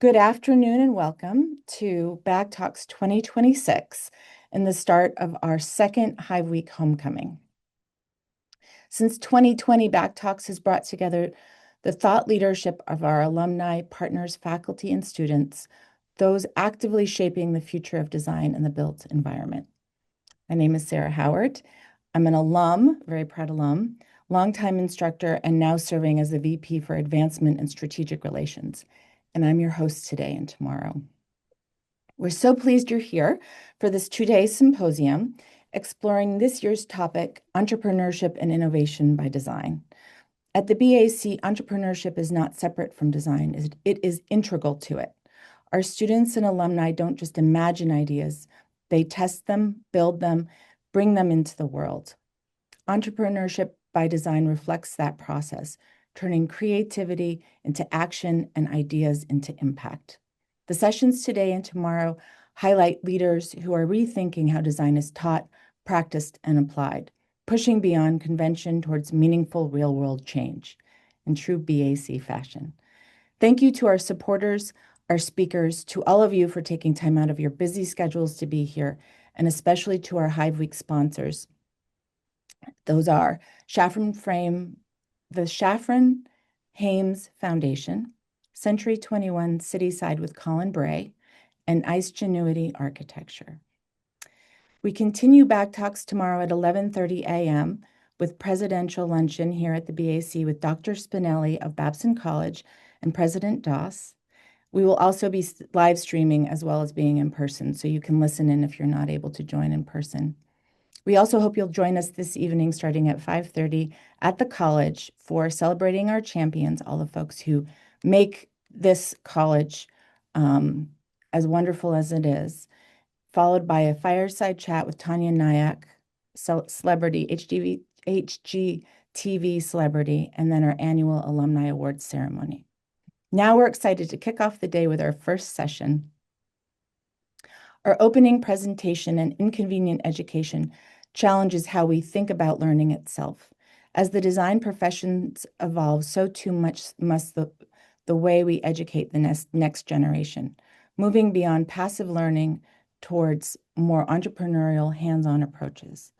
Good afternoon and welcome to BAC Talks 2026 and the start of our second Hive Week homecoming. Since 2020, BAC Talks has brought together the thought leadership of our alumni, partners, faculty, and students, those actively shaping the future of design in the built environment. My name is Sarah Howard. I'm an alum, very proud alum, longtime instructor, and now serving as the VP for Advancement and Strategic Relations. And I'm your host today and tomorrow. We're so pleased you're here for this two-day symposium exploring this year's topic, Entrepreneurship and Innovation by Design. At the BAC, entrepreneurship is not separate from design. It is integral to it. Our students and alumni don't just imagine ideas, they test them, build them, bring them into the world. Entrepreneurship by design reflects that process, turning creativity into action and ideas into impact. The sessions today and tomorrow highlight leaders who are rethinking how design is taught, practiced, and applied, pushing beyond convention towards meaningful real-world change in true BAC fashion. Thank you to our supporters, our speakers, to all of you for taking time out of your busy schedules to be here, and especially to our Hive Week sponsors. Those are the Shafran Hames Foundation, Century 21 Cityside with Colin Bray, and Icegenuity Architecture. We continue BAC Talks tomorrow at 11:30 a.m. with presidential luncheon here at the BAC with Dr. Spinelli of Babson College and President Daas. We will also be live streaming as well as being in person, so you can listen in if you're not able to join in person. We also hope you'll join us this evening starting at 5:30 at the college for celebrating our champions, all the folks who make this college as wonderful as it is, followed by a fireside chat with Tanya Nyack, celebrity, HGTV celebrity, and then our annual Alumni Awards ceremony. Now we're excited to kick off the day with our first session. Our opening presentation and Inconvenient Education challenges how we think about learning itself. As the design professions evolve, so too much must the way we educate the next generation, moving beyond passive learning towards more entrepreneurial, hands-on approaches.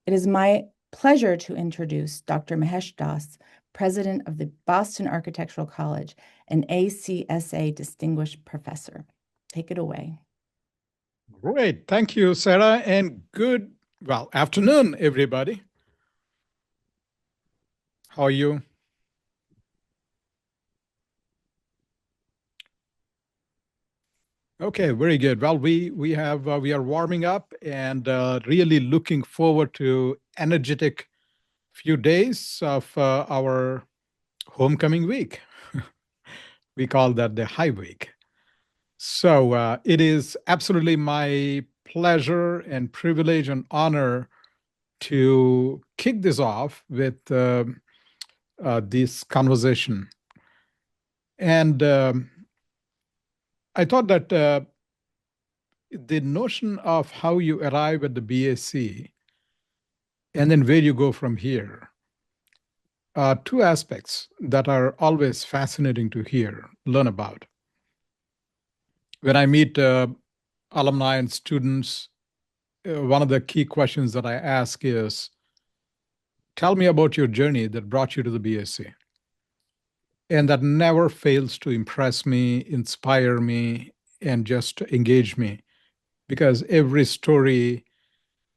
It is my pleasure to introduce Dr. Mahesh Daas, President of the Boston Architectural College and ACSA Distinguished Professor. Take it away. Great. Thank you, Sarah, and good afternoon, everybody. How are you? Okay, very good. Well, we are warming up and really looking forward to energetic few days of our homecoming week. We call that the Hive Week. So it is absolutely my pleasure and privilege and honor to kick this off with this conversation. And I thought that the notion of how you arrive at the BAC and then where you go from here are two aspects that are always fascinating to learn about. When I meet alumni and students, one of the key questions that I ask is, tell me about your journey that brought you to the BAC. And that never fails to impress me, inspire me, and just engage me, because every story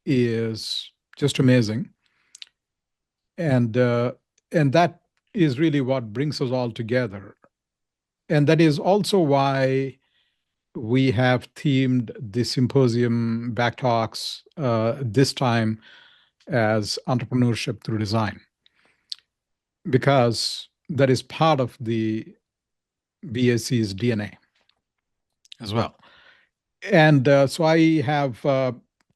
is just amazing. And that is really what brings us all together. And that is also why we have themed the symposium BAC Talks this time as Entrepreneurship Through Design, because that is part of the BAC's DNA as well. And so I have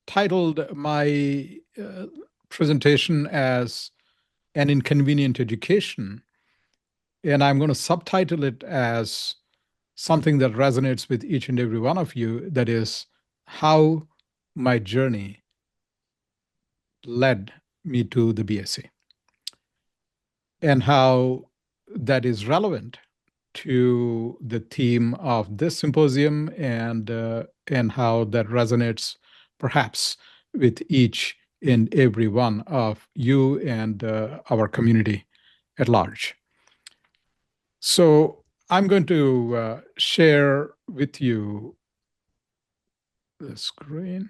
titled my presentation as An Inconvenient Education, and I'm going to subtitle it as something that resonates with each and every one of you, that is, how my journey led me to the BAC, and how that is relevant to the theme of this symposium and how that resonates perhaps with each and every one of you and our community at large. So I'm going to share with you the screen.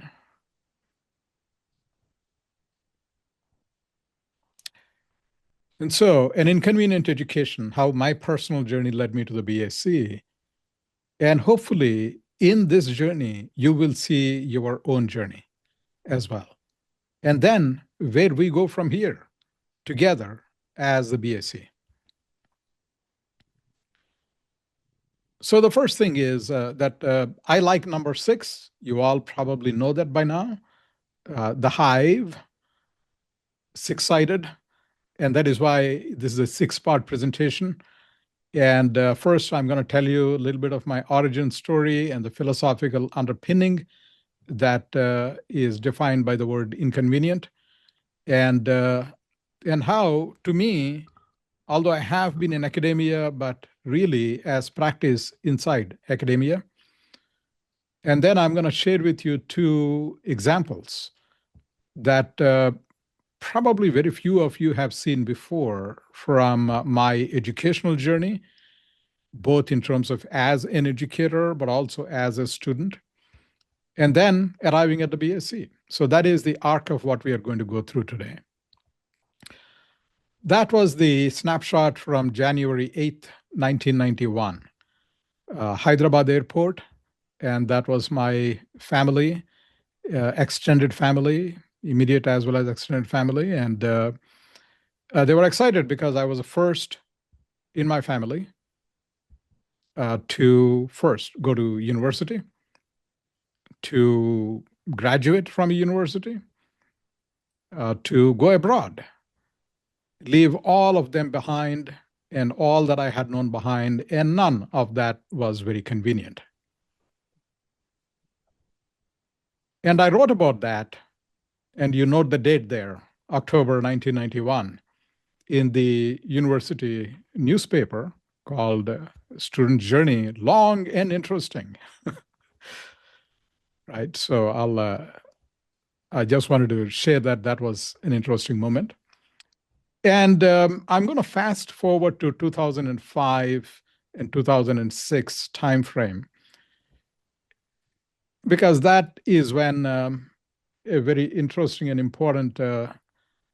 And so, an inconvenient education, how my personal journey led me to the BAC. And hopefully, in this journey, you will see your own journey as well. And then where we go from here together as the BAC. So the first thing is that I like number 6. You all probably know that by now. The hive, 6-sided. And that is why this is a 6-part presentation. And first, I'm going to tell you a little bit of my origin story and the philosophical underpinning that is defined by the word inconvenient. And how, to me, although I have been in academia, but really as practice inside academia. And then I'm going to share with you 2 examples that probably very few of you have seen before from my educational journey, both in terms of as an educator, but also as a student, and then arriving at the BSc. So that is the arc of what we are going to go through today. That was the snapshot from January 8th, 1991, Hyderabad Airport. And that was my family, extended family, immediate as well as extended family. And they were excited because I was the first in my family to first go to university, to graduate from a university, to go abroad, leave all of them behind and all that I had known behind, and none of that was very convenient. And I wrote about that, and you note the date there, October 1991, in the university newspaper called Student Journey, long and interesting. Right? So I just wanted to share that that was an interesting moment. And I'm going to fast forward to 2005 and 2006 timeframe, because that is when a very interesting and important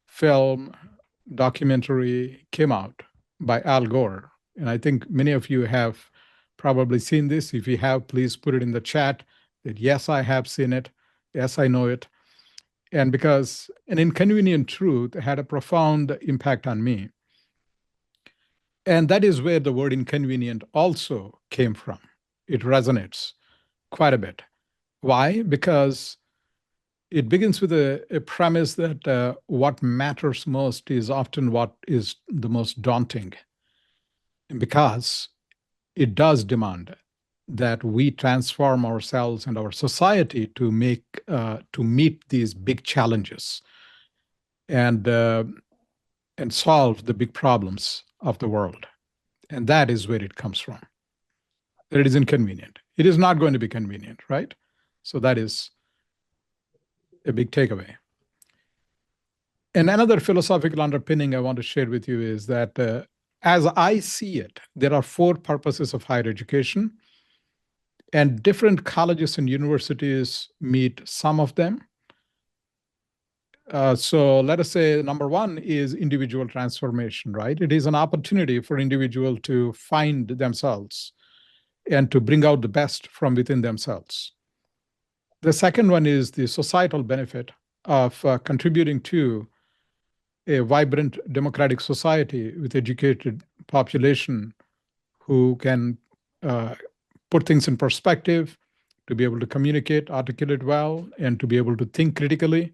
film documentary came out by Al Gore. And I think many of you have probably seen this. If you have, please put it in the chat that yes, I have seen it. Yes, I know it. And because An Inconvenient Truth had a profound impact on me. And that is where the word inconvenient also came from. It resonates quite a bit. Why? Because it begins with a premise that what matters most is often what is the most daunting. And because it does demand that we transform ourselves and our society to meet these big challenges and solve the big problems of the world. And that is where it comes from. That it is inconvenient. It is not going to be convenient, right? So that is a big takeaway. And another philosophical underpinning I want to share with you is that as I see it, there are 4 purposes of higher education, and different colleges and universities meet some of them. So let us say number 1 is individual transformation, right? It is an opportunity for individual to find themselves and to bring out the best from within themselves. The second one is the societal benefit of contributing to a vibrant democratic society with educated population who can put things in perspective, to be able to communicate, articulate well, and to be able to think critically,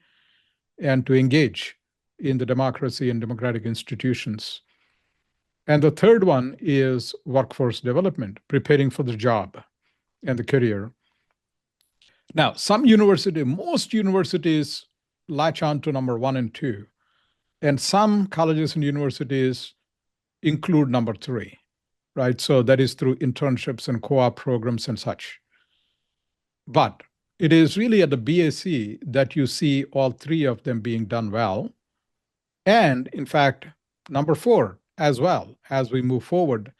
and to engage in the democracy and democratic institutions. And the third one is workforce development, preparing for the job and the career. Now, most universities latch on to number 1 and 2, and some colleges and universities include number 3. right? So that is through internships and co-op programs and such. But it is really at the BAC that you see all three of them being done well. And in fact, number four as well as we move forward,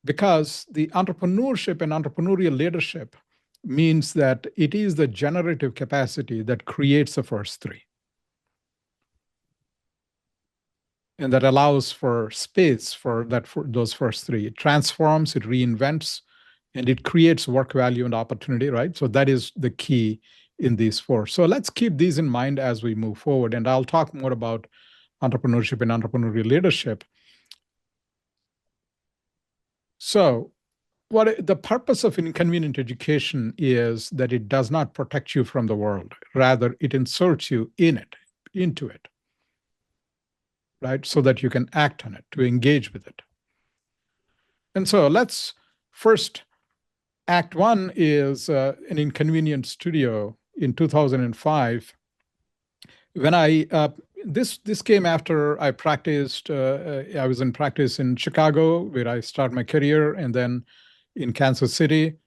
because the entrepreneurship and entrepreneurial leadership means that it is the generative capacity that creates the first three. And that allows for space for those first three. It transforms, it reinvents, and it creates work value and opportunity, right? So that is the key in these four. So let's keep these in mind as we move forward. And I'll talk more about entrepreneurship and entrepreneurial leadership. So what the purpose of inconvenient education is that it does not protect you from the world. Rather, it inserts you into it, right? So that you can act on it, to engage with it. And so let's first, Act One is an Inconvenient studio in 2005. When this came after I practiced. I was in practice in Chicago, where I started my career, and then in Kansas City,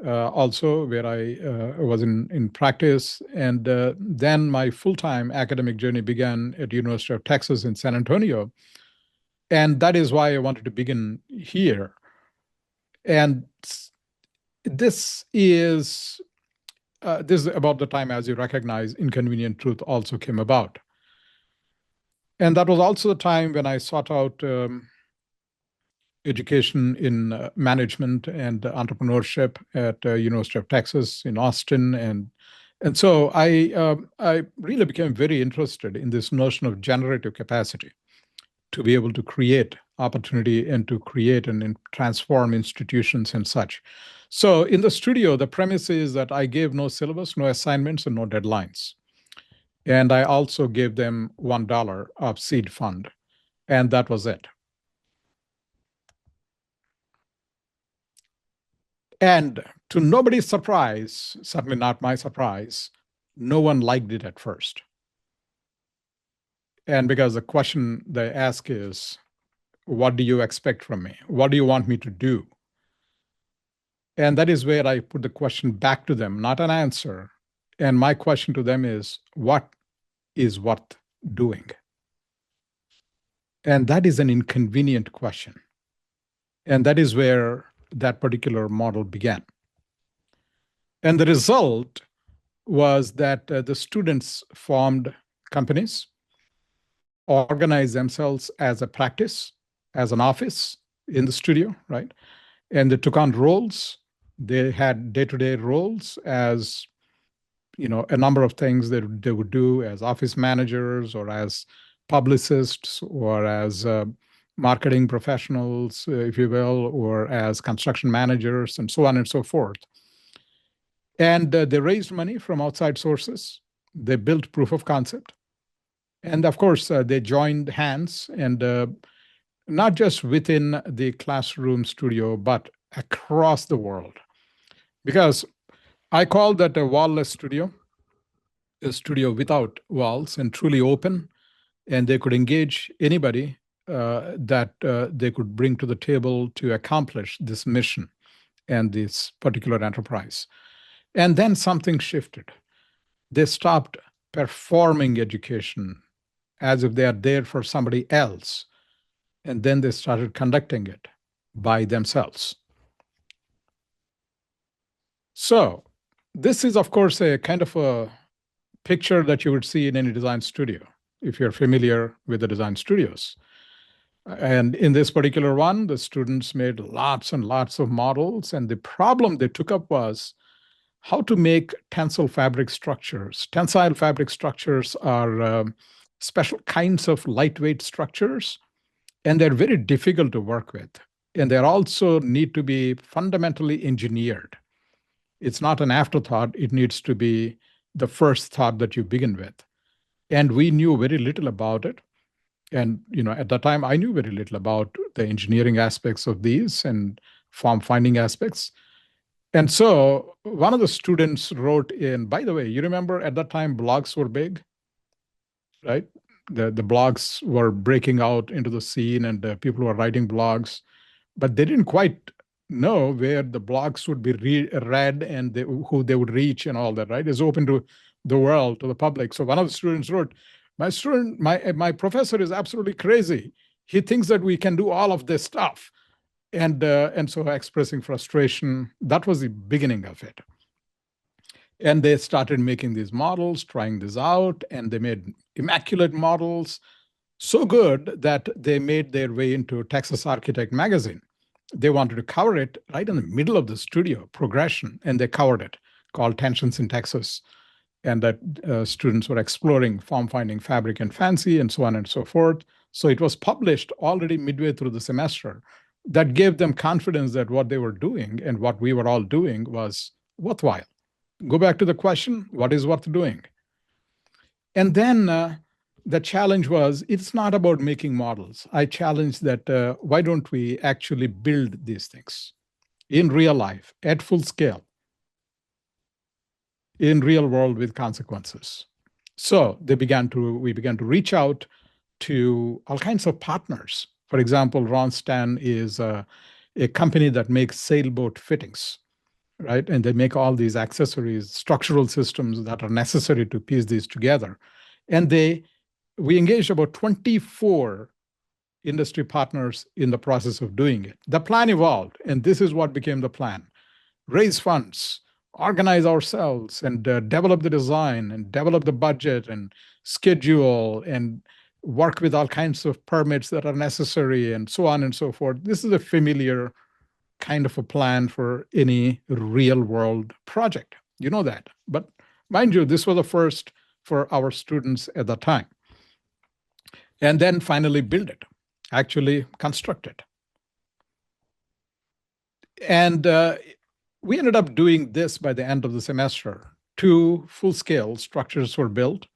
also where I was in practice, and then my full-time academic journey began at University of Texas in San Antonio, and that is why I wanted to begin here. And this is about the time, as you recognize, Inconvenient Truth also came about. And that was also the time when I sought out education in management and entrepreneurship at University of Texas in Austin. And so I really became very interested in this notion of generative capacity to be able to create opportunity and to create and transform institutions and such. So in the studio, the premise is that I gave no syllabus, no assignments, and no deadlines. And I also gave them $1 of seed fund. And that was it. And to nobody's surprise, certainly not my surprise, no one liked it at first. And because the question they ask is, what do you expect from me? What do you want me to do? And that is where I put the question back to them, not an answer. And my question to them is, what is worth doing? And that is an inconvenient question. And that is where that particular model began. And the result was that the students formed companies, organized themselves as a practice, as an office in the studio, right? And they took on roles. They had day-to-day roles as, a number of things that they would do as office managers or as publicists or as marketing professionals, if you will, or as construction managers and so on and so forth. And they raised money from outside sources. They built proof of concept. And of course, they joined hands, and not just within the classroom studio, but across the world. Because I call that a wall-less studio, a studio without walls and truly open, and they could engage anybody that they could bring to the table to accomplish this mission and this particular enterprise. And then something shifted. They stopped performing education as if they are there for somebody else. And then they started conducting it by themselves. So this is, of course, a kind of a picture that you would see in any design studio, if you're familiar with the design studios. And in this particular one, the students made lots and lots of models. And the problem they took up was how to make tensile fabric structures. Tensile fabric structures are special kinds of lightweight structures, and they're very difficult to work with. And they also need to be fundamentally engineered. It's not an afterthought. It needs to be the first thought that you begin with. And we knew very little about it. And at that time, I knew very little about the engineering aspects of these and form finding aspects. And so one of the students wrote in, by the way, you remember at that time blogs were big, right? The blogs were breaking out into the scene, and people were writing blogs. but they didn't quite know where the blocks would be read and who they would reach and all that, right? It's open to the world, to the public. So one of the students wrote, my professor is absolutely crazy. He thinks that we can do all of this stuff. And so expressing frustration, that was the beginning of it. And they started making these models, trying this out, and they made immaculate models, so good that they made their way into Texas Architect magazine. They wanted to cover it right in the middle of the studio progression, and they covered it, called Tensions in Texas. And that students were exploring form finding, fabric, and fancy, and so on and so forth. So it was published already midway through the semester. That gave them confidence that what they were doing and what we were all doing was worthwhile. Go back to the question, what is worth doing? And then the challenge was, it's not about making models. I challenged that, why don't we actually build these things in real life, at full scale, in real world with consequences? So we began to reach out to all kinds of partners. For example, Ronstan is a company that makes sailboat fittings, right? And they make all these accessories, structural systems that are necessary to piece these together. And we engaged about 24 industry partners in the process of doing it. The plan evolved, and this is what became the plan: raise funds, organize ourselves, and develop the design, and develop the budget, and schedule, and work with all kinds of permits that are necessary, and so on and so forth. This is a familiar kind of a plan for any real world project. You know that. But mind you, this was the first for our students at the time. And then finally build it, actually construct it. And we ended up doing this by the end of the semester. 2 full-scale structures were built,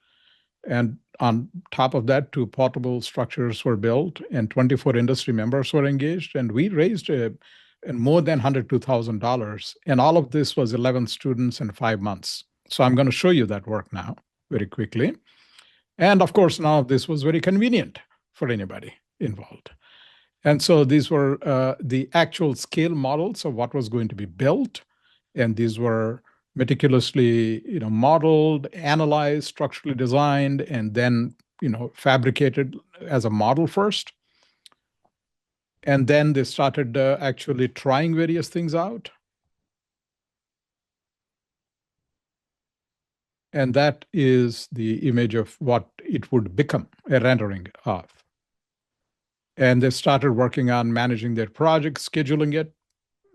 and on top of that, 2 portable structures were built, and 24 industry members were engaged, and we raised more than $102,000. And all of this was 11 students in 5 months. So I'm going to show you that work now very quickly. And of course, none of this was very convenient for anybody involved. And so these were the actual scale models of what was going to be built. And these were meticulously, modeled, analyzed, structurally designed, and then, fabricated as a model first. And then they started actually trying various things out. And that is the image of what it would become, a rendering of. And they started working on managing their project, scheduling it,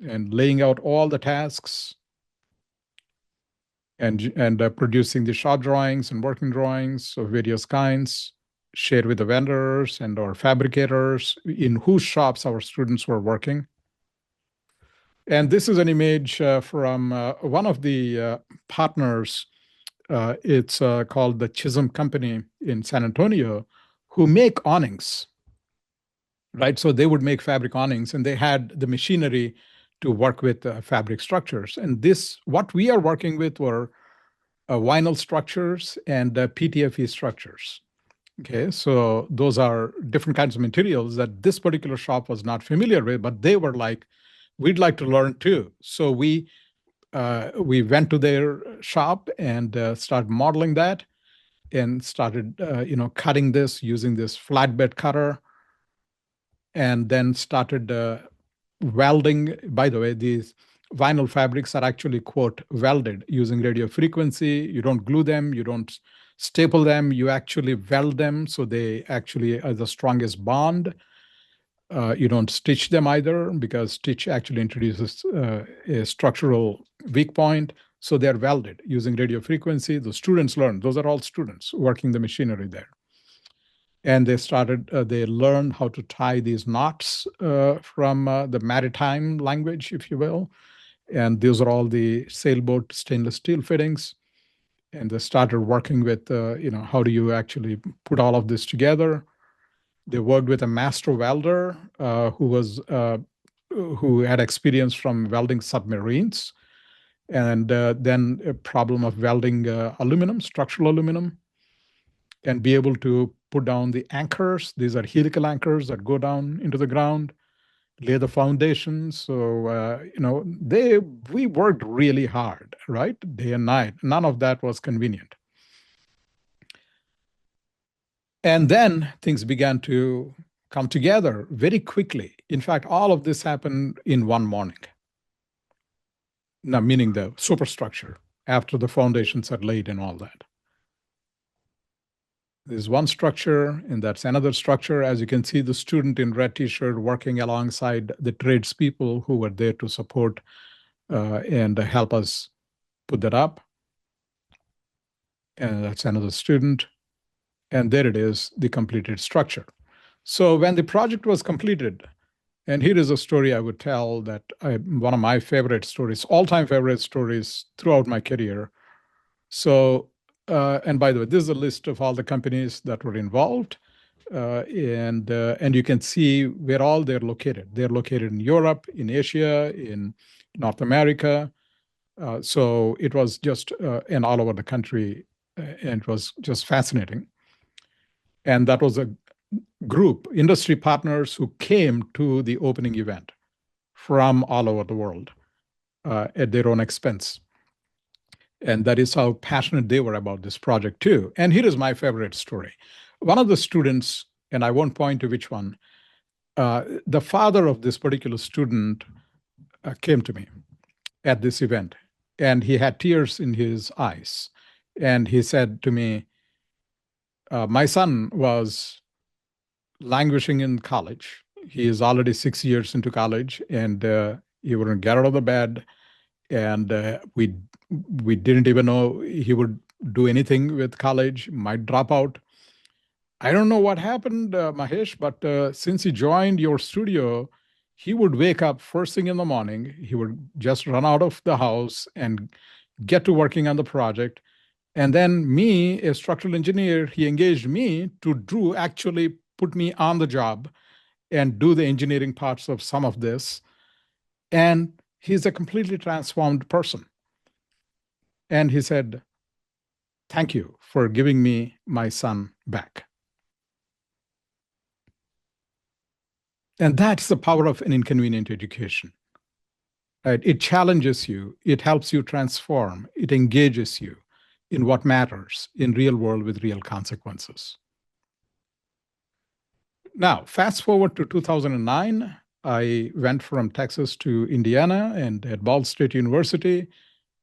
and laying out all the tasks, and producing the shop drawings and working drawings of various kinds, shared with the vendors and our fabricators in whose shops our students were working. And this is an image from one of the partners. It's called the Chisholm Company in San Antonio, who make awnings, right? So they would make fabric awnings, and they had the machinery to work with fabric structures. And what we are working with were vinyl structures and PTFE structures. Okay, so those are different kinds of materials that this particular shop was not familiar with, but they were like, we'd like to learn too. So we went to their shop and started modeling that, and started cutting this using this flatbed cutter, and then started welding. By the way, these vinyl fabrics are actually, quote, welded using radio frequency. You don't glue them, you don't staple them, you actually weld them, so they actually are the strongest bond. You don't stitch them either, because stitch actually introduces a structural weak point. So they're welded using radio frequency. The students learn. Those are all students working the machinery there. And they learned how to tie these knots from the maritime language, if you will. And these are all the sailboat stainless steel fittings. And they started working with, how do you actually put all of this together? They worked with a master welder who had experience from welding submarines, and then a problem of welding aluminum, structural aluminum, and be able to put down the anchors. These are helical anchors that go down into the ground. lay the foundation. So, we worked really hard, right? Day and night. None of that was convenient. And then things began to come together very quickly. In fact, all of this happened in one morning. Now, meaning the superstructure after the foundations are laid and all that. There's one structure, and that's another structure. As you can see, the student in red t-shirt working alongside the tradespeople who were there to support and help us put that up. And that's another student. And there it is, the completed structure. So when the project was completed, and here is a story I would tell that one of my favorite stories, all-time favorite stories throughout my career. So, and by the way, this is a list of all the companies that were involved. And you can see where all they're located. They're located in Europe, in Asia, in North America. So it was just and all over the country, and it was just fascinating. And that was a group, industry partners who came to the opening event from all over the world at their own expense. And that is how passionate they were about this project too. And here is my favorite story. One of the students, and I won't point to which one, the father of this particular student came to me at this event, and he had tears in his eyes. And he said to me, my son was languishing in college. He is already 6 years into college, and he wouldn't get out of the bed. And we didn't even know he would do anything with college, might drop out. I don't know what happened, Mahesh, but since he joined your studio, he would wake up first thing in the morning. He would just run out of the house and get to working on the project. And then me, a structural engineer, he engaged me to actually put me on the job and do the engineering parts of some of this. And he's a completely transformed person. And he said, thank you for giving me my son back. And that's the power of an inconvenient education. Right? It challenges you, it helps you transform, it engages you in what matters in real world with real consequences. Now, fast forward to 2009, I went from Texas to Indiana, and at Ball State University,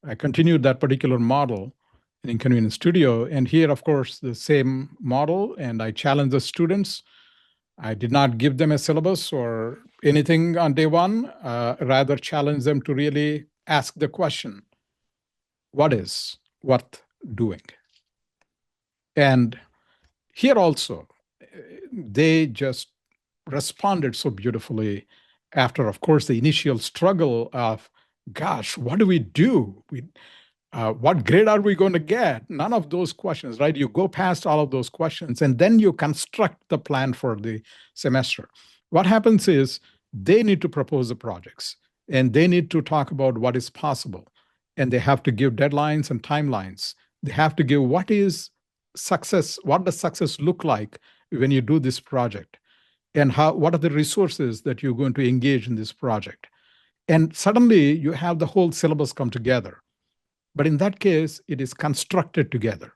I continued that particular model in Inconvenient Studio. And here, of course, the same model, and I challenged the students. I did not give them a syllabus or anything on day one, rather challenge them to really ask the question, what is worth doing? And here also, they just responded so beautifully after, of course, the initial struggle of, gosh, what do we do? What grade are we going to get? None of those questions, right? You go past all of those questions and then you construct the plan for the semester. What happens is they need to propose the projects and they need to talk about what is possible. And they have to give deadlines and timelines. They have to give what is success, what does success look like when you do this project? And what are the resources that you're going to engage in this project? And suddenly you have the whole syllabus come together. But in that case, it is constructed together,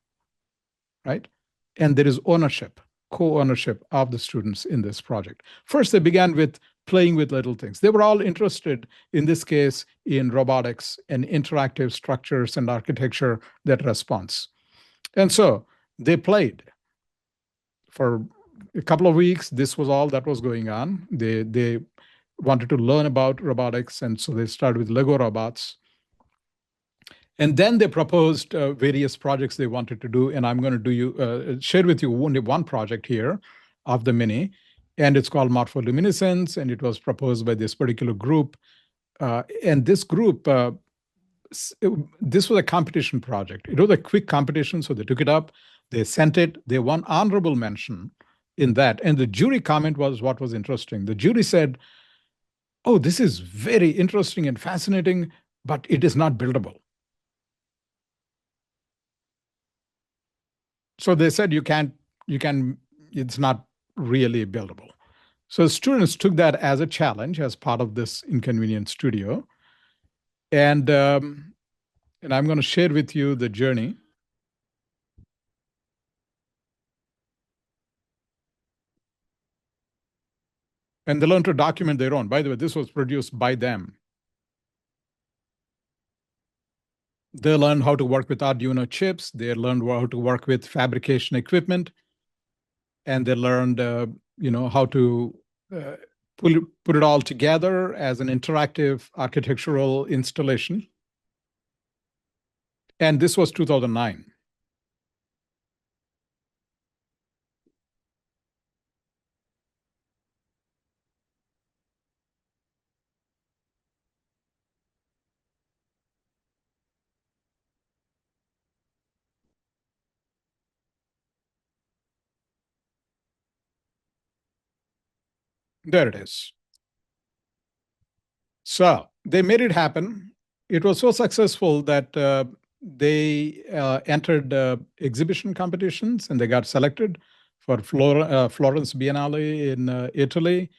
right? And there is ownership, co-ownership of the students in this project. First, they began with playing with little things. They were all interested, in this case, in robotics and interactive structures and architecture that responds. And so they played for a couple of weeks. This was all that was going on. They wanted to learn about robotics, and so they started with Lego robots. And then they proposed various projects they wanted to do, and I'm going to share with you only one project here of the many, and it's called morpholuminescence, and it was proposed by this particular group. And this group, this was a competition project. It was a quick competition, so they took it up, they sent it, they won honorable mention in that. And the jury comment was what was interesting. The jury said, oh, this is very interesting and fascinating, but it is not buildable. So they said you can, it's not really buildable. So students took that as a challenge as part of this Inconvenient Studio. And, um, and I'm going to share with you the journey. And they learned to document their own. By the way, this was produced by them. They learned how to work with Arduino chips. They learned how to work with fabrication equipment, and they learned, how to uh, put it all together as an interactive architectural installation. And this was 2009. There it is. So they made it happen. It was so successful that they entered exhibition competitions and they got selected for Florence Biennale in Italy.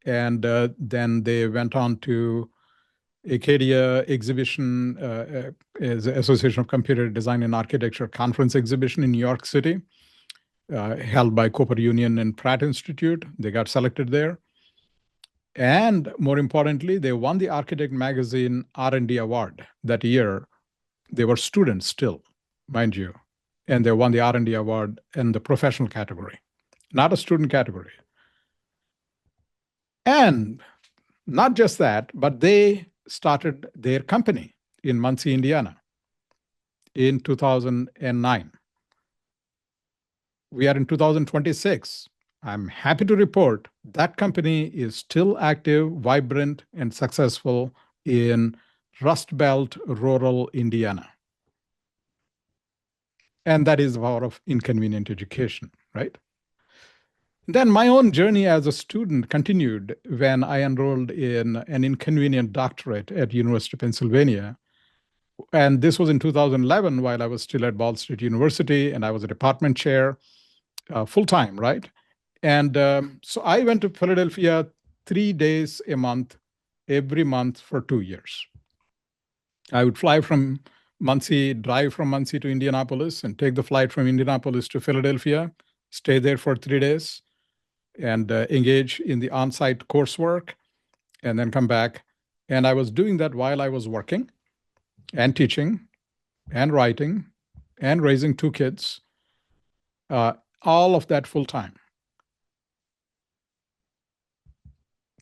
And then they went on to Acadia exhibition, is Association of Computer Design and Architecture conference exhibition in New York City, held by Cooper Union and Pratt Institute. They got selected there. And more importantly, they won the Architect Magazine R&D Award that year. They were students still, mind you, and they won the R&D Award in the professional category, not a student category. And not just that, but they started their company in Muncie, Indiana in 2009. We are in 2026. I'm happy to report that company is still active, vibrant, and successful in Rust Belt, rural Indiana. And that is the power of inconvenient education, right? Then my own journey as a student continued when I enrolled in an inconvenient doctorate at University of Pennsylvania. And this was in 2011 while I was still at Ball State University and I was a department chair full time, right? And so I went to Philadelphia 3 days a month, every month for 2 years. I would fly from Muncie, drive from Muncie to Indianapolis, and take the flight from Indianapolis to Philadelphia, stay there for 3 days, and engage in the on site coursework, and then come back. And I was doing that while I was working and teaching and writing and raising two kids, all of that full time.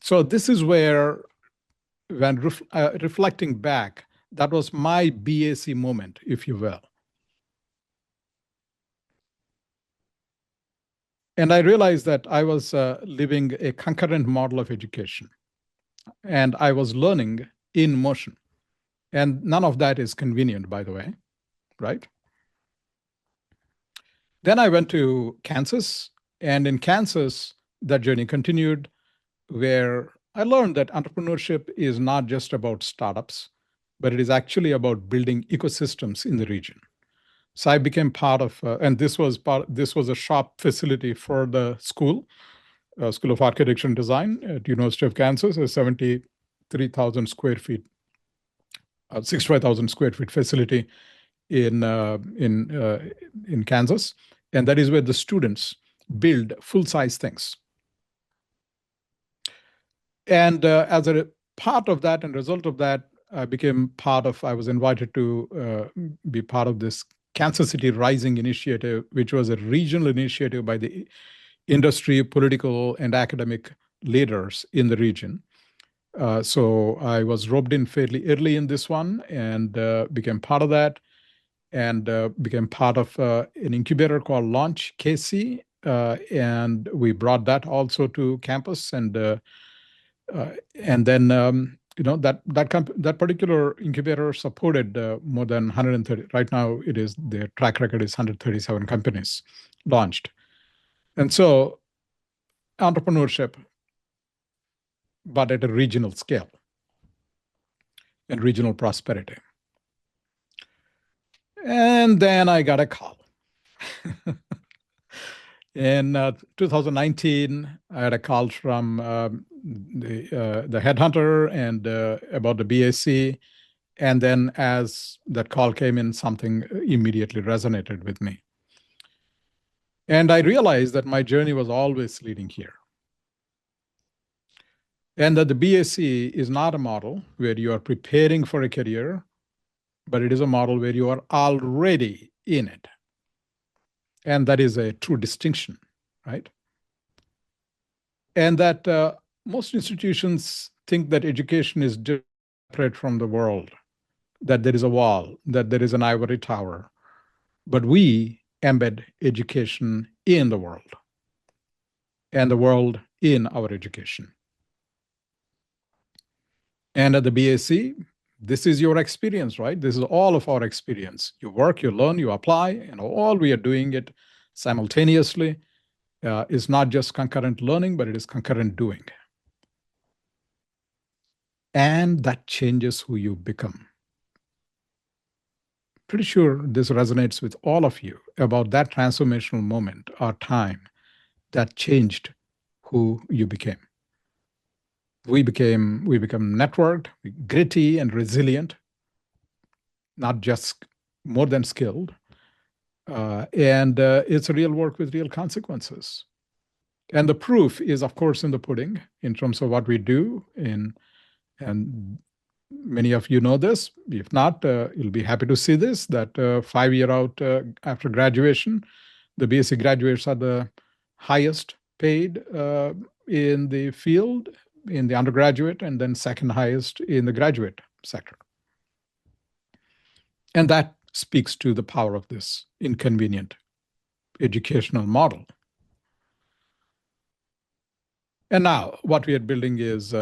So this is where, when reflecting back, that was my BAC moment, if you will. And I realized that I was living a concurrent model of education, and I was learning in motion. And none of that is convenient, by the way, right? Then I went to Kansas, and in Kansas, that journey continued, where I learned that entrepreneurship is not just about startups, but it is actually about building ecosystems in the region. So I became part of, and this was a shop facility for the school, School of Architecture and Design at University of Kansas, a 73,000 square feet, 65,000 square feet facility in Kansas, and that is where the students build full size things. And as a part of that and result of that, I was invited to be part of this Kansas City Rising initiative, which was a regional initiative by the industry, political, and academic leaders in the region. So I was roped in fairly early in this one and became part of that, and became part of an incubator called Launch KC. And we brought that also to campus, and then that particular incubator supported more than 130. Right now, their track record is 137 companies launched, and so entrepreneurship, but at a regional scale and regional prosperity. And then I got a call. In 2019, I had a call from the headhunter and about the BAC. And then as that call came in, something immediately resonated with me. And I realized that my journey was always leading here. And that the BAC is not a model where you are preparing for a career, but it is a model where you are already in it. And that is a true distinction, right? And that most institutions think that education is separate from the world, that there is a wall, that there is an ivory tower. But we embed education in the world and the world in our education. And at the BAC, this is your experience, right? This is all of our experience. You work, you learn, you apply, and all we are doing it simultaneously. Is not just concurrent learning, but it is concurrent doing. And that changes who you become. Pretty sure this resonates with all of you about that transformational moment or time that changed who you became. We become networked, gritty, and resilient, not just more than skilled. And it's real work with real consequences. And the proof is, of course, in the pudding in terms of what we do. And many of you know this. If not, you'll be happy to see this, that 5 year out after graduation, the BSc graduates are the highest paid in the field, in the undergraduate, and then second highest in the graduate sector. And that speaks to the power of this inconvenient educational model. And now what we are building is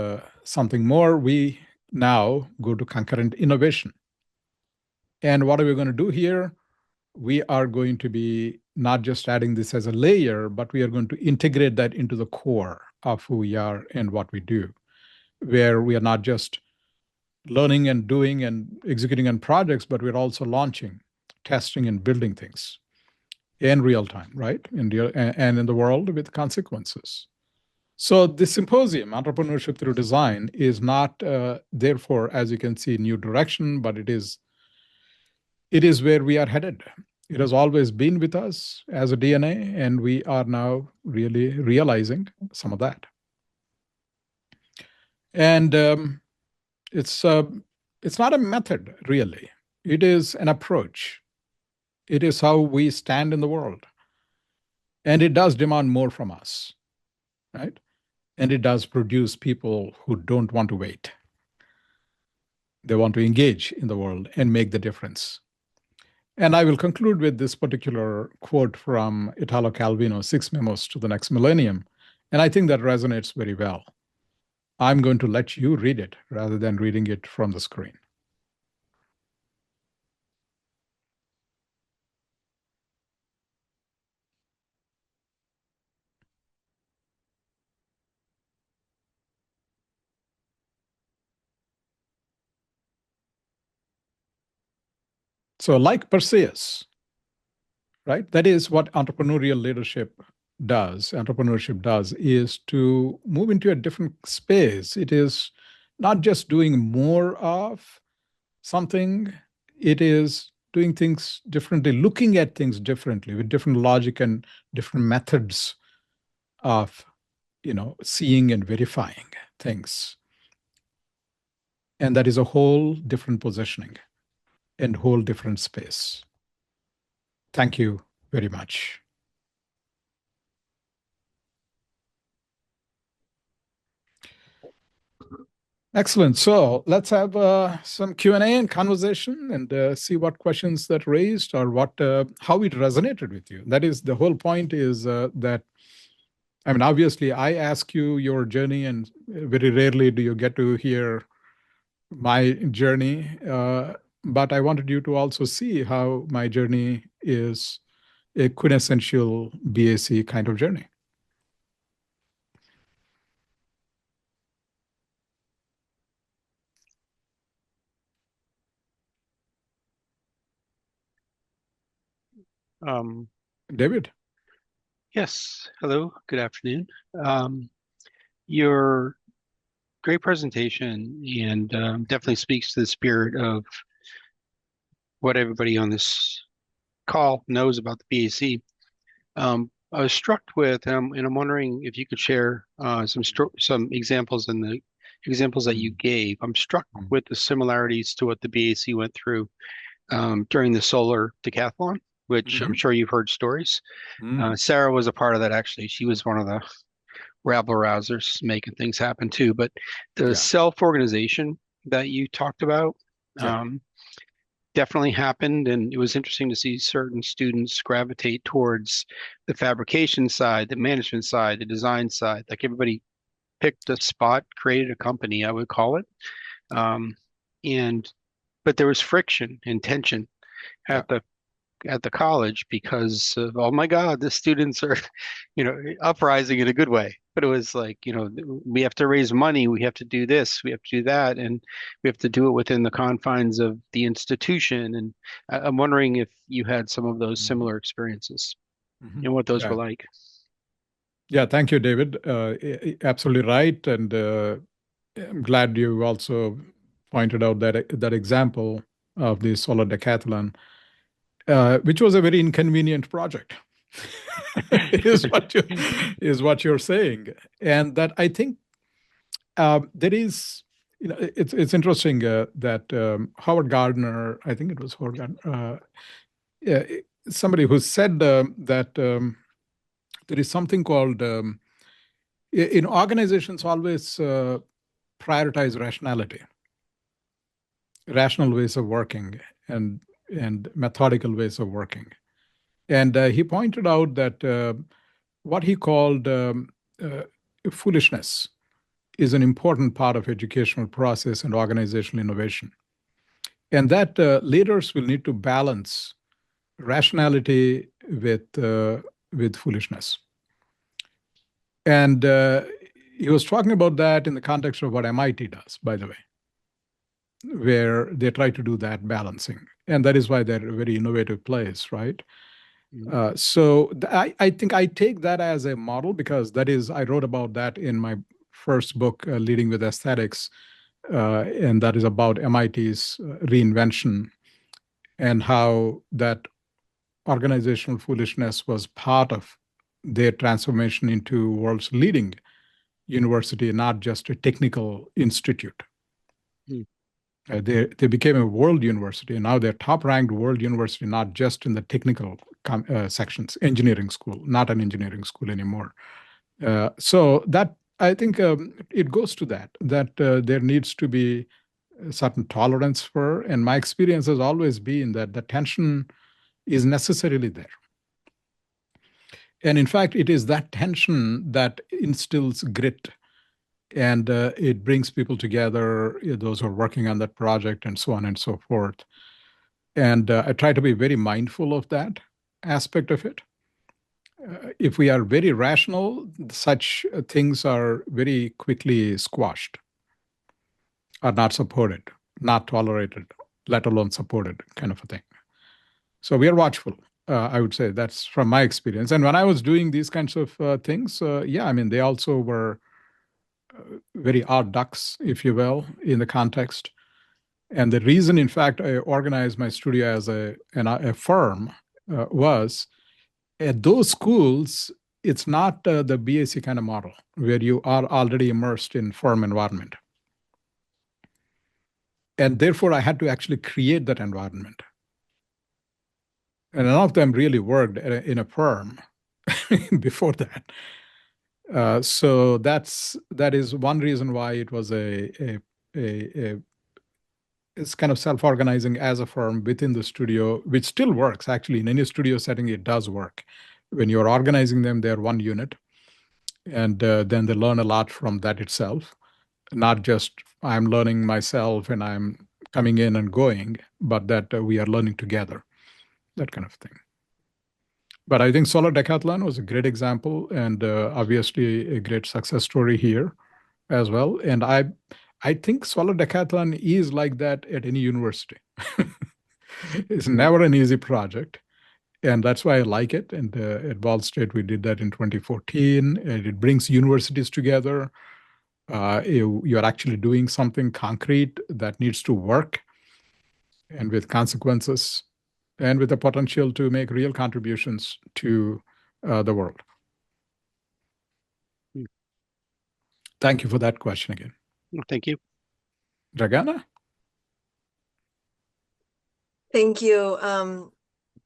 something more. We now go to concurrent innovation. And what are we going to do here? We are going to be not just adding this as a layer, but we are going to integrate that into the core of who we are and what we do, where we are not just learning and doing and executing on projects, but we're also launching, testing, and building things in real time, right? And in the world with consequences. So this symposium, Entrepreneurship Through Design, is not therefore, as you can see, new direction, but it is where we are headed. It has always been with us as a DNA, and we are now really realizing some of that. And it's not a method, really. It is an approach. It is how we stand in the world. And it does demand more from us, right? And it does produce people who don't want to wait. They want to engage in the world and make the difference. And I will conclude with this particular quote from Italo Calvino, Six Memos to the Next Millennium. And I think that resonates very well. I'm going to let you read it rather than reading it from the screen. So, like Perseus, right? That is what entrepreneurial leadership does, entrepreneurship does, is to move into a different space. It is not just doing more of something, it is doing things differently, looking at things differently with different logic and different methods of seeing and verifying things. And that is a whole different positioning and whole different space. Thank you very much. Excellent. So let's have some Q&A and conversation and see what questions that raised or how it resonated with you. That is the whole point is that, I mean, obviously I ask you your journey and very rarely do you get to hear my journey. But I wanted you to also see how my journey is a quintessential BAC kind of journey. Um, David? Yes. Hello. Good afternoon. Um, your great presentation and definitely speaks to the spirit of what everybody on this call knows about the BAC. I was struck with, and I'm wondering if you could share some examples in the examples that you Mm, gave. I'm struck mm, with the similarities to what the BAC went through during the solar decathlon, which I'm mhm, sure you've heard stories. mm. Sarah was a part of that actually. She was one of the rabble rousers making things happen too. But the Yeah, self-organization that you talked about yeah. um, definitely happened, and it was interesting to see certain students gravitate towards the fabrication side, the management side, the design side. Like everybody picked a spot, created a company, I would call it. Um, and but there was friction and tension Yeah. at the college because of, oh my God, the students are, uprising in a good way. But it was like, we have to raise money, we have to do this, we have to do that, and we have to do it within the confines of the institution. And I'm wondering if you had some of those Mhm, similar experiences mhm. and what those were Yeah. like. Yeah, thank you, David. Absolutely right. And I'm glad you also pointed out that example of the solar decathlon, which was a very inconvenient project, is what you're saying. And that I think there is, it's interesting that Howard Gardner, I think it was Howard Gardner, yeah, somebody who said that there is something called in organizations always prioritize rational ways of working, and methodical ways of working. And he pointed out that what he called uh, foolishness is an important part of educational process and organizational innovation, and that leaders will need to balance rationality with foolishness. And he was talking about that in the context of what MIT does, by the way, where they try to do that balancing. And that is why they're a very innovative place, right? Mhm. I think I take that as a model because that is, I wrote about that in my first book, Leading with Aesthetics, and that is about MIT's reinvention and how that organizational foolishness was part of their transformation into world's leading university, not just a technical institute. Mhm. They became a world university, and now they're top ranked world university, not just in the technical sections, engineering school, not an engineering school anymore. So that I think it goes to that there needs to be a certain tolerance for, and my experience has always been that the tension is necessarily there. And in fact, it is that tension that instills grit, and it brings people together, those who are working on that project, and so on and so forth. And I try to be very mindful of that aspect of it. If we are very rational, such things are very quickly squashed, are not supported, not tolerated, let alone supported, kind of a thing. So we are watchful. I would say that's from my experience. And when I was doing these kinds of things, yeah, I mean, they also were very odd ducks, if you will, in the context. And the reason, in fact, I organized my studio as a firm was at those schools, it's not the BAC kind of model where you are already immersed in firm environment. And therefore, I had to actually create that environment. And none of them really worked in a firm before that. So that is one reason why it was a it's kind of self-organizing as a firm within the studio, which still works actually in any studio setting. It does work. When you're organizing them, they're one unit, and then they learn a lot from that itself. Not just I'm learning myself and I'm coming in and going, but that we are learning together, that kind of thing. But I think Solar Decathlon was a great example, and obviously a great success story here as well. And I think Solar Decathlon is like that at any university. It's Mhm. never an easy project. And that's why I like it. And at Ball State, we did that in 2014. And it brings universities together. You're actually doing something concrete that needs to work and with consequences and with the potential to make real contributions to the world. Thank you for that question again. Thank you. Dragana? Thank you.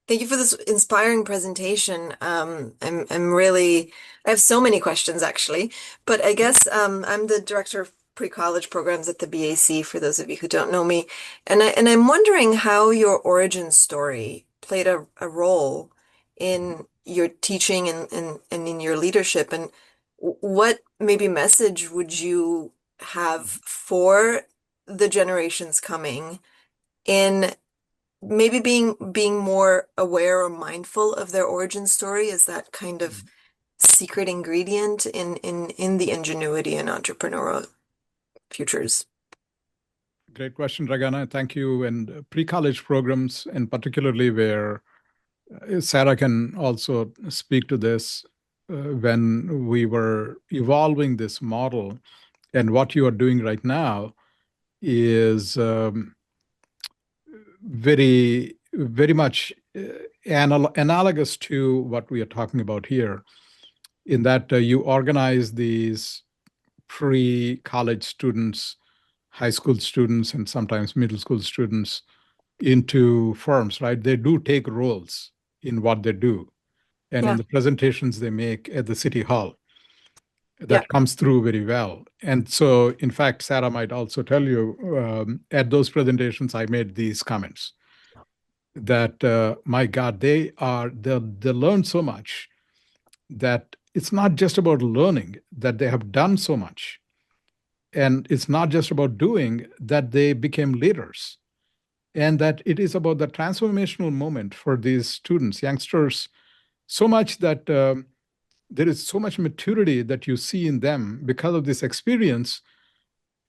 Thank you for this inspiring presentation. I'm really, I have so many questions actually, but I guess I'm the director of pre-college programs at the BAC for those of you who don't know me. And I'm wondering how your origin story played a role in your teaching and in your leadership, and what maybe message would you have for the generations coming in maybe being more aware or mindful of their origin story as that kind of secret ingredient in the ingenuity and entrepreneurial futures? Great question, Dragana. Thank you. And pre-college programs, and particularly where Sarah can also speak to this, when we were evolving this model, and what you are doing right now is very much analogous to what we are talking about here, in that you organize these pre-college students, high school students, and sometimes middle school students into firms, right? They do take roles in what they do and in the presentations they make at the city hall. That comes through very well. And so, in fact, Sarah might also tell you, at those presentations, I made these comments that, my God, they learn so much that it's not just about learning, that they have done so much. And it's not just about doing, that they became leaders. And that it is about the transformational moment for these students, youngsters, so much that there is so much maturity that you see in them because of this experience.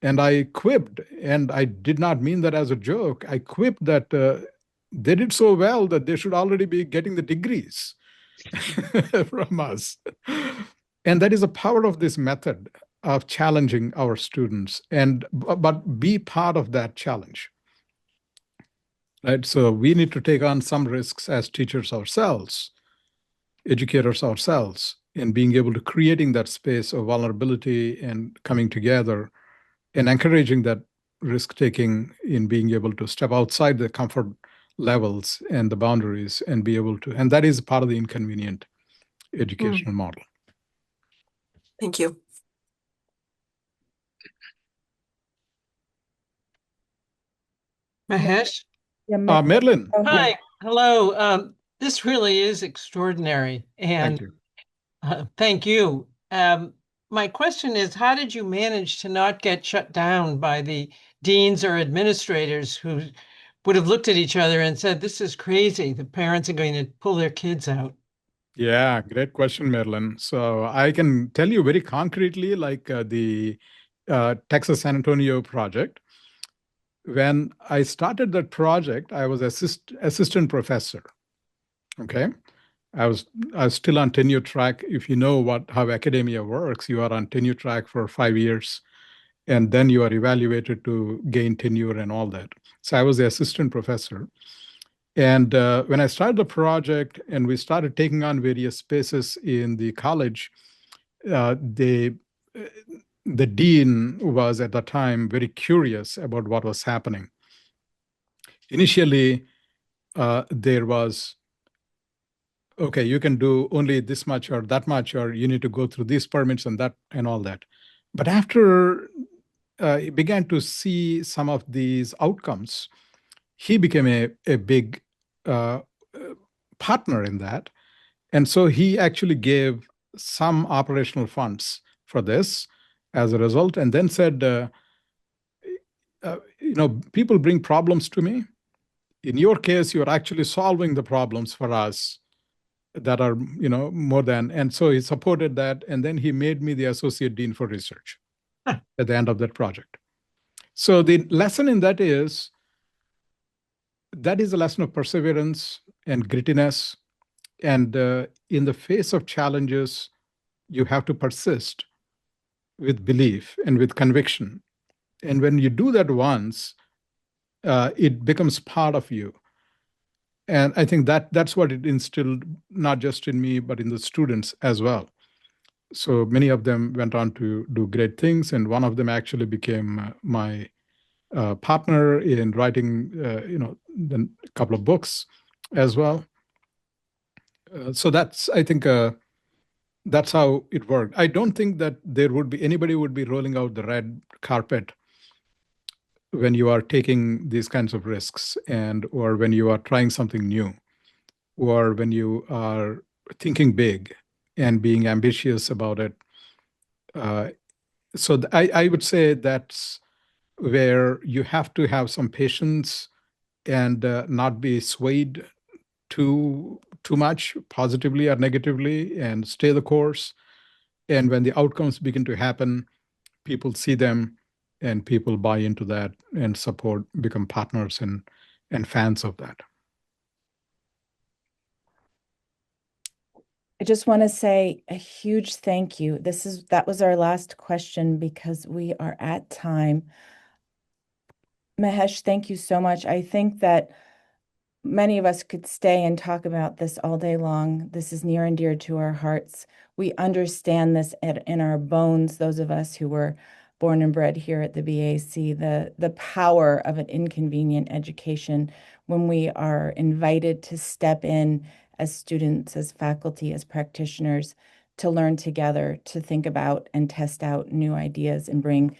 And I quipped, and I did not mean that as a joke. I quipped that they did so well that they should already be getting the degrees from us. And that is the power of this method of challenging our students, but be part of that challenge. Right? So we need to take on some risks as teachers ourselves, educators ourselves, in being able to creating that space of vulnerability and coming together and encouraging that risk taking, in being able to step outside the comfort levels and the boundaries and be able to, and that is part of the inconvenient educational model. Thank you. Mahesh? Madeline. Hi, hello. This really is extraordinary, and thank you. My question is, how did you manage to not get shut down by the deans or administrators who would have looked at each other and said, this is crazy, the parents are going to pull their kids out? Yeah, great question, Madeline. So I can tell you very concretely, like the Texas San Antonio project. When I started that project, I was assistant professor. Okay. I was still on tenure track. If you know how academia works, you are on tenure track for 5 years, and then you are evaluated to gain tenure and all that. So I was the assistant professor. And when I started the project and we started taking on various spaces in the college, the dean was at the time very curious about what was happening. Initially, there was, okay, you can do only this much or that much, or you need to go through these permits and that and all that. But after he began to see some of these outcomes, he became a big partner in that. And so he actually gave some operational funds for this as a result, and then said, people bring problems to me. In your case, you're actually solving the problems for us that are, more than. And so he supported that. And then he made me the associate dean for research at the end of that project. So the lesson in that is a lesson of perseverance and grittiness And in the face of challenges, you have to persist with belief and with conviction. And when you do that once, it becomes part of you. And I think that's what it instilled, not just in me, but in the students as well. So many of them went on to do great things, and one of them actually became my partner in writing, then a couple of books as well. So that's, I think, that's how it worked. I don't think that there would be anybody would be rolling out the red carpet when you are taking these kinds of risks, and or when you are trying something new, or when you are thinking big and being ambitious about it. So I would say that's where you have to have some patience and not be swayed too much positively or negatively, and stay the course. And when the outcomes begin to happen, people see them and people buy into that and support, become partners and fans of that. I just want to say a huge thank you. That was our last question because we are at time. Mahesh, thank you so much. I think that many of us could stay and talk about this all day long. This is near and dear to our hearts. We understand this in our bones, those of us who were born and bred here at the BAC, the power of an inconvenient education when we are invited to step in as students, as faculty, as practitioners, to learn together, to think about and test out new ideas and bring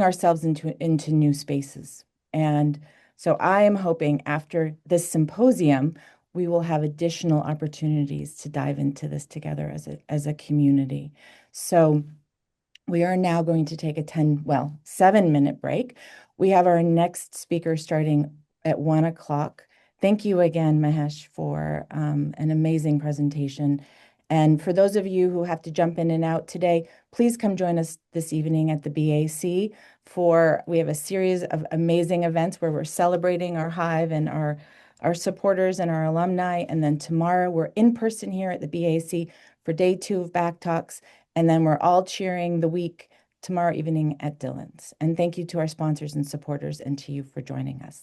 ourselves into new spaces. And so I am hoping after this symposium, we will have additional opportunities to dive into this together as a community. So we are now going to take a 7-minute break. We have our next speaker starting at 1 o'clock. Thank you again, Mahesh, for an amazing presentation. And for those of you who have to jump in and out today, please come join us this evening at the BAC we have a series of amazing events where we're celebrating our Hive and our supporters and our alumni. And then tomorrow we're in person here at the BAC for day 2 of BAC Talks. And then we're all cheering the week tomorrow evening at Dillon's. And thank you to our sponsors and supporters and to you for joining us.